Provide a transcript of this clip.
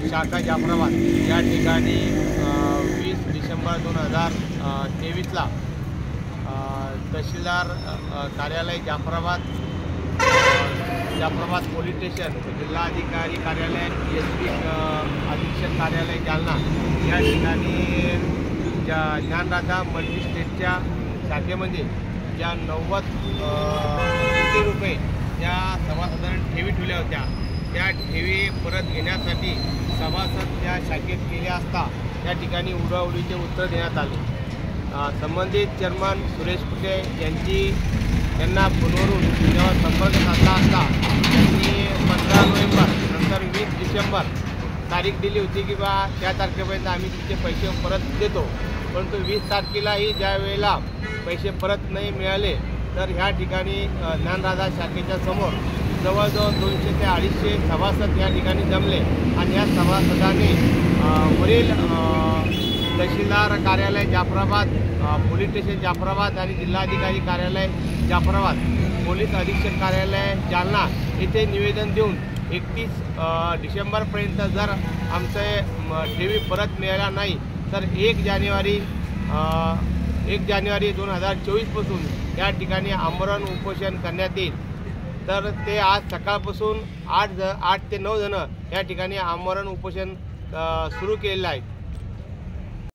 शाखा जाफराबाद या ठिकाणी 20 डिसेंबर 2023ला तहसीलदार कार्यालय जाफराबाद पोलीस स्टेशन, जिल्हाधिकारी कार्यालय, SP अधीक्षक कार्यालय जालना या ठिकाणी ज्ञानराधा मल्टी स्टेटच्या शाखेमध्ये ज्या 90 कोटी रुपये या सभासदांनी ठेवी ठेवल्या होत्या, त्या ठेवी परत घेण्यासाठी सभासद त्या शाखेत गेले असता त्या ठिकाणी उडवाउडीचे उत्तर देण्यात आले। संबंधित चेअरमन सुरेश कुटे यांना फोनवरून जेव्हा संपर्क साधला असता त्यांनी 15 नोव्हेंबर नंतर 20 डिसेंबर तारीख दिली होती की बा त्या तारखेपर्यंत आम्ही तिचे पैसे परत देतो, परंतु 20 तारखेलाही ज्या वेळेला पैसे परत नाही मिळाले तर ह्या ठिकाणी ज्ञानराधा शाखेच्या समोर जवळजवळ 200 ते 250 सभासद या ठिकाणी जमले आणि या सभासदांनी वरील तहसीलदार कार्यालय जाफराबाद, पोलीस स्टेशन जाफराबाद आणि जिल्हाधिकारी कार्यालय जाफराबाद, पोलीस अधीक्षक कार्यालय जालना येथे निवेदन देऊन 31 डिसेंबरपर्यंत जर आमचे ठेवी परत मिळाला नाही तर 1 जानेवारी 2024 पासून या ठिकाणी आमरण उपोषण करण्यात येईल। तर ते आज सकाळपासून 8 ते 9 जण या ठिकाणी आमरण उपोषण सुरू केलेलं आहे।